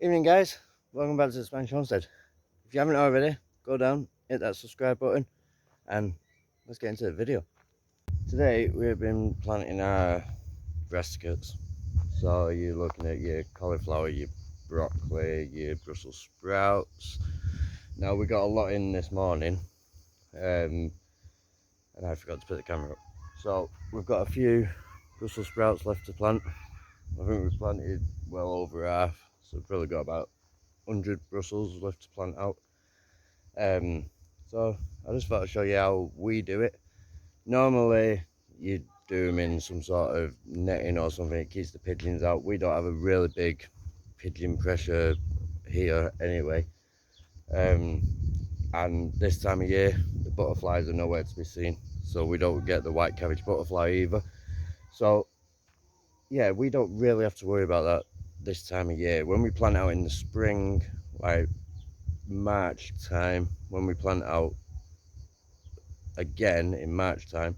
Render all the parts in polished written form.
Evening guys, welcome back to the Spanish Homestead. If you haven't already, go down, hit that subscribe button and let's get into the video. Today we've been planting our brassicas. So you're looking at your cauliflower, your broccoli, your Brussels sprouts. Now we got a lot in this morning and I forgot to put the camera up. So we've got a few Brussels sprouts left to plant. I think we've planted well over half, so we've probably got about 100 Brussels left to plant out. So I just thought I'd show you how we do it. Normally you do them in some sort of netting or something, it keeps the pigeons out. We don't have a really big pigeon pressure here anyway, and this time of year the butterflies are nowhere to be seen, so we don't get the white cabbage butterfly either. So yeah, we don't really have to worry about that this time of year. When we plant out in the spring, like March time, when we plant out again in March time,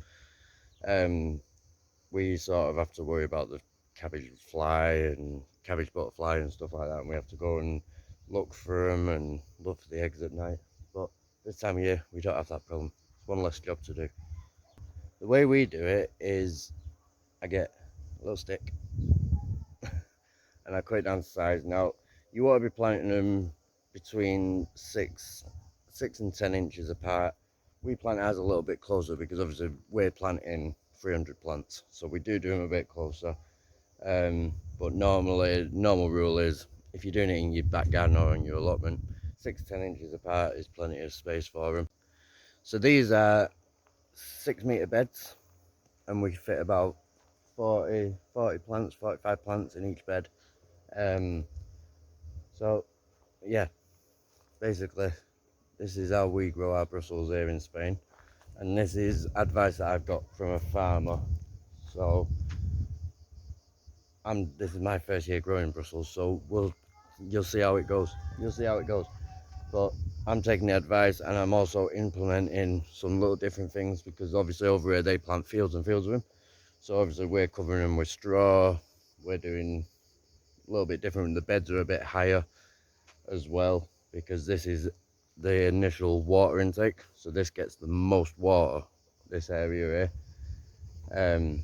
we sort of have to worry about the cabbage fly and cabbage butterfly and stuff like that, and we have to go and look for them and look for the eggs at night. But this time of year we don't have that problem. It's one less job to do. The way we do it is I get a little stick and I cut it down to size. Now you want to be planting them between 6 and 10 inches apart. We plant ours a little bit closer because obviously we're planting 300 plants, so we do them a bit closer. But normal rule is if you're doing it in your back garden or in your allotment, 6 to 10 inches apart is plenty of space for them. So these are 6-meter beds, and we fit about 40 plants, 45 plants in each bed. So yeah, basically this is how we grow our Brussels here in Spain, and this is advice that I've got from a farmer. So this is my first year growing Brussels, so you'll see how it goes. But I'm taking the advice, and I'm also implementing some little different things, because obviously over here they plant fields and fields of them. So obviously we're covering them with straw. We're doing a little bit different. The beds are a bit higher as well, because this is the initial water intake, so this gets the most water, this area here.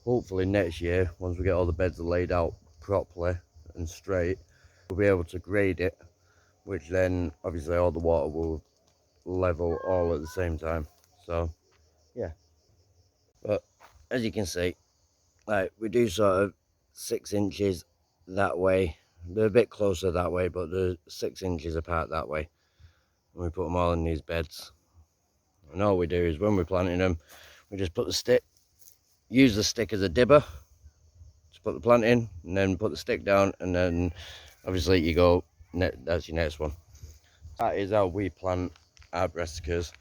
Hopefully next year, once we get all the beds laid out properly and straight, we'll be able to grade it, which then obviously all the water will level all at the same time. So yeah, but as you can see, like, we do sort of 6 inches that way. They're a bit closer that way, but they're 6 inches apart that way. And we put them all in these beds. And all we do is when we're planting them, we just put the stick, use the stick as a dibber to put the plant in, and then put the stick down, and then obviously you go, that's your next one. That is how we plant our brassicas.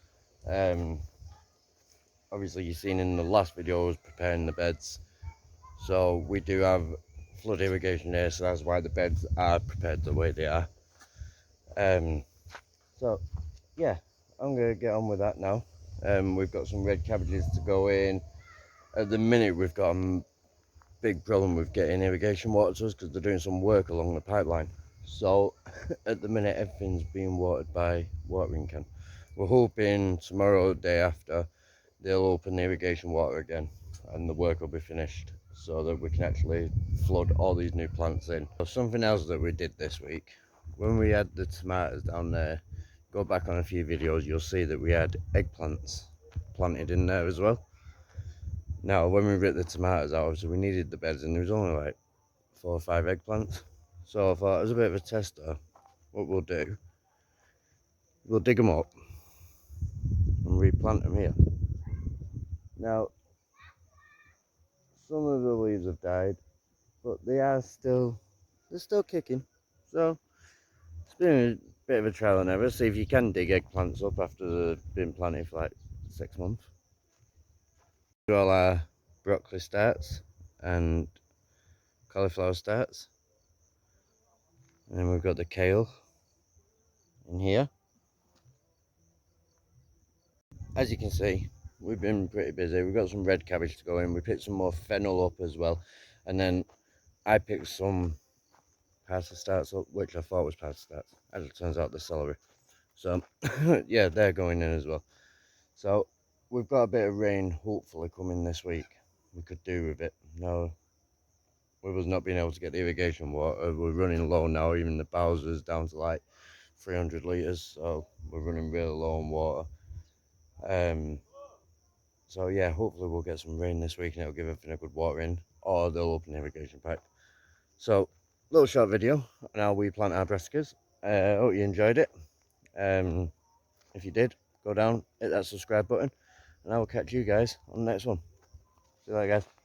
Obviously you've seen in the last video I was preparing the beds. So we do have flood irrigation here, so that's why the beds are prepared the way they are. So yeah, I'm gonna get on with that now. We've got some red cabbages to go in. At the minute we've got a big problem with getting irrigation water to us, because they're doing some work along the pipeline. So at the minute everything's being watered by watering can. We're hoping tomorrow, day after, they'll open the irrigation water again and the work will be finished, so that we can actually flood all these new plants in. So something else that we did this week, when we had the tomatoes down there, go back on a few videos, you'll see that we had eggplants planted in there as well. Now when we ripped the tomatoes out, obviously we needed the beds, and there was only like 4 or 5 eggplants. So I thought, as a bit of a tester, what we'll do, we'll dig them up and replant them here. Now some of the leaves have died, but they're still kicking. So it's been a bit of a trial and error. See if you can dig eggplants up after they've been planted for like 6 months. All our broccoli starts and cauliflower starts, and then we've got the kale in here. As you can see, we've been pretty busy. We've got some red cabbage to go in. We picked some more fennel up as well, and then I picked some parsley starts up, which I thought was parsley starts. As it turns out, the celery. So, yeah, they're going in as well. So, we've got a bit of rain hopefully coming this week. We could do with it. No, with us not being able to get the irrigation water, we're running low now. Even the Bowser's down to like 300 litres, so we're running really low on water. So yeah, hopefully we'll get some rain this week and it'll give everything a good watering, or they'll open the irrigation pipe. So, little short video on how we plant our brassicas. Hope you enjoyed it. If you did, go down, hit that subscribe button, and I will catch you guys on the next one. See you later, guys.